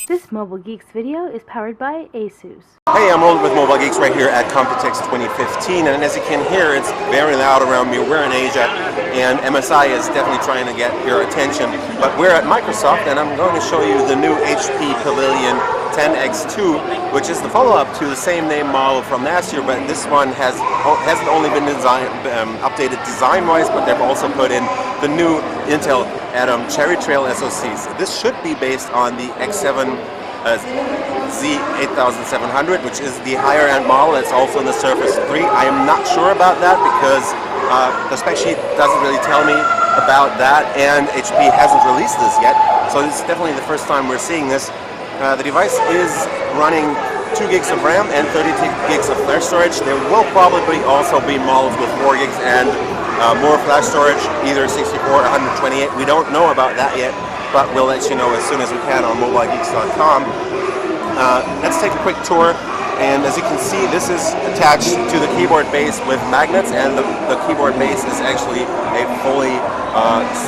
This Mobile Geeks video is powered by ASUS. Hey, I'm rolling with Mobile Geeks right here at Computex 2015, and as you can hear, it's very loud around me. We're in Asia, and MSI is definitely trying to get your attention. But we're at Microsoft, and I'm going to show you the new HP Pavilion 10X2, which is the follow-up to the same name model from last year, but this one hasn't only been updated design-wise, but they've also put in the new Intel Atom Cherry Trail SoCs. This should be based on the X7 Z8700, which is the higher end model. It's also in the Surface 3. I am not sure about that because the spec sheet doesn't really tell me about that, and HP hasn't released this yet. So this is definitely the first time we're seeing this. The device is running 2 gigs of RAM and 32 gigs of flash storage. There will probably also be models with 4 gigs and more flash storage, either 64 or 128. We don't know about that yet, but we'll let you know as soon as we can on mobilegeeks.com. Let's take a quick tour, and as you can see, this is attached to the keyboard base with magnets, and the keyboard base is actually a fully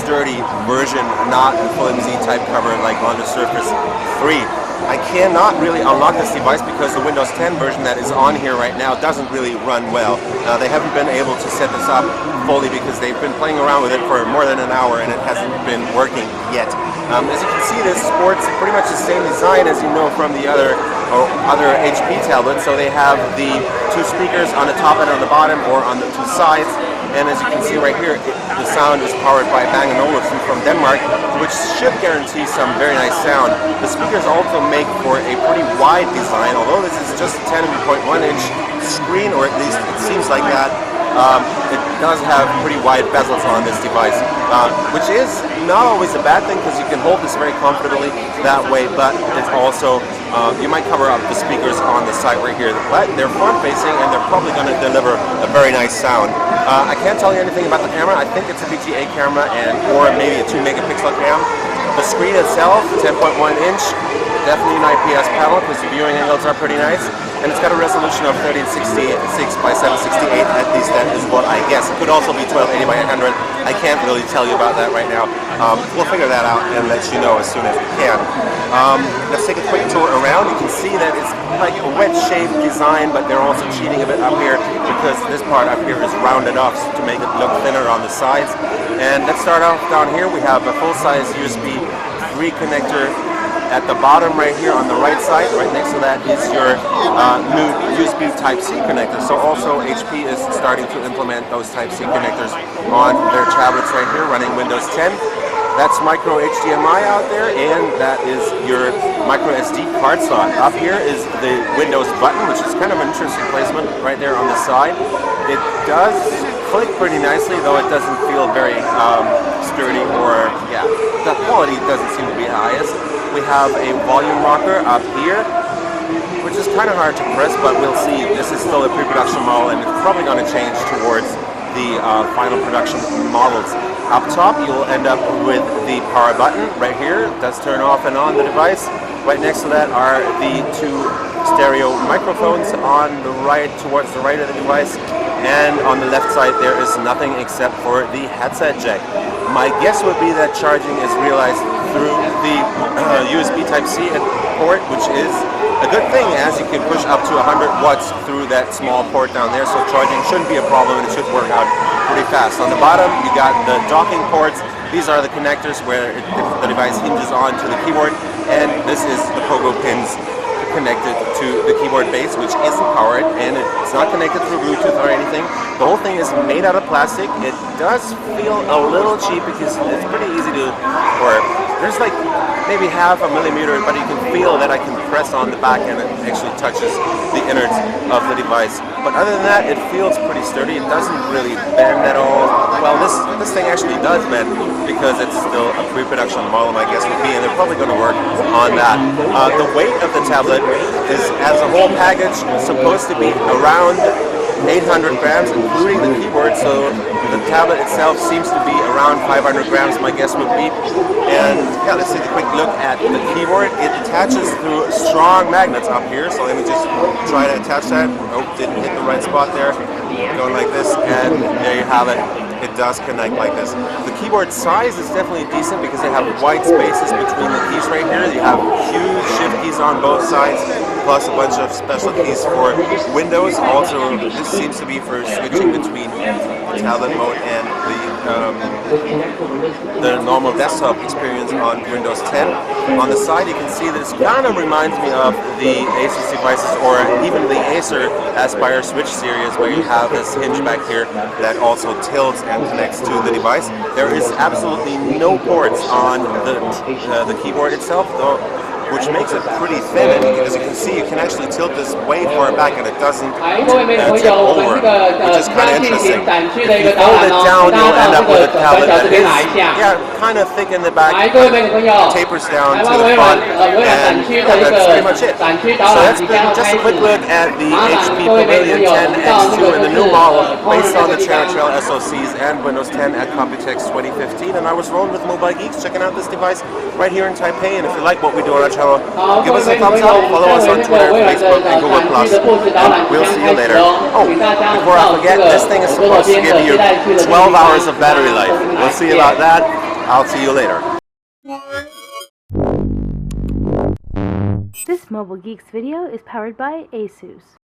sturdy version, not a flimsy type cover like on the Surface 3. I cannot really unlock this device because the Windows 10 version that is on here right now doesn't really run well. They haven't been able to set this up fully because they've been playing around with it for more than an hour and it hasn't been working yet. As you can see, this sports pretty much the same design as you know from the other HP tablets. So they have the 2 speakers on the top and on the bottom, or on the 2 sides. And as you can see right here, the sound is powered by Bang & Olufsen from Denmark, which should guarantee some very nice sound. The speakers also make for a pretty wide design, although this is just a 10.1-inch screen, or at least it seems like that. It does have pretty wide bezels on this device, which is not always a bad thing because you can hold this very comfortably that way, but it's also, you might cover up the speakers on the side right here, but they're front-facing and they're probably going to deliver a very nice sound. I can't tell you anything about the camera. I think it's a VGA camera or maybe a 2-megapixel cam. The screen itself, 10.1-inch, definitely an IPS panel because the viewing angles are pretty nice, and it's got a resolution of 1366 by 768. At least that is what I guess. It could also be 1280 by 800. I can't really tell you about that right now. We'll figure that out and let you know as soon as we can. Let's take a quick tour around. You can see that it's like a wedge-shaped design, but they're also cheating a bit up here because this part up here is rounded off to make it look thinner on the sides. And let's start off down here. We have a full-size USB 3 connector at the bottom right here on the right side. Right next to that is your new USB Type-C connector. So also HP is starting to implement those Type-C connectors on their tablets right here running Windows 10. That's micro HDMI out there, and that is your micro SD card slot. Up here is the Windows button, which is kind of an interesting placement right there on the side. It does click pretty nicely, though it doesn't feel very sturdy, or the quality doesn't seem to be the highest. We have a volume rocker up here, which is kind of hard to press, but we'll see. This is still a pre-production model, and it's probably going to change towards the final production models. Up top, you'll end up with the power button right here. It does turn off and on the device. Right next to that are the 2 stereo microphones on the right, towards the right of the device. And on the left side, there is nothing except for the headset jack. My guess would be that charging is realized through the USB Type-C port, which is a good thing as you can push up to 100 watts through that small port down there, so charging shouldn't be a problem and it should work out pretty fast. On the bottom, you got the docking ports. These are the connectors where the device hinges onto the keyboard, and this is the pogo pins connected to the keyboard base, which isn't powered, and it's not connected through Bluetooth or anything. The whole thing is made out of plastic. It does feel a little cheap because it's pretty easy to, or there's like maybe half a millimeter, but you can feel that I can press on the back and it actually touches the innards of the device. But other than that, it feels pretty sturdy. It doesn't really bend at all. Well, this thing actually does bend because it's still a pre-production model, I guess would be, and they're probably going to work on that. The weight of the tablet is, as a whole package, supposed to be around 800 grams, including the keyboard, so the tablet itself seems to be around 500 grams, my guess would be. And yeah, let's take a quick look at the keyboard. It attaches through strong magnets up here, so let me just try to attach that. Oh, didn't hit the right spot there. going like this, and there you have it. It does connect like this. The keyboard size is definitely decent because they have white spaces between the keys right here. You have huge shift keys on both sides, plus a bunch of special keys for Windows. Also, this seems to be for switching between the tablet mode and the normal desktop experience on Windows 10. On the side, you can see this kind of reminds me of the Asus devices, or even the Acer Aspire Switch series, where you have this hinge back here that also tilts and connects to the device. There is absolutely no ports on the keyboard itself, though, which makes it pretty thin, and as you can see, you can actually tilt this way far back and it doesn't tip over, which is kind of interesting. If you fold it down, you'll end up with a tablet that is, kind of thick in the back, tapers down to the front, and that's pretty much it. So that's been just a quick look at the HP Pavilion 10X2 in the new model, based on the Cherry Trail SoCs and Windows 10 at Computex 2015, and I was rolling with Mobile Geeks, checking out this device right here in Taipei, and if you like what we do on our channel, give us a thumbs up, follow us on Twitter, Facebook, and Google+, and we'll see you later. Oh, before I forget, this thing is supposed to give you 12 hours of battery life. We'll see about that. I'll see you later. This Mobile Geeks video is powered by ASUS.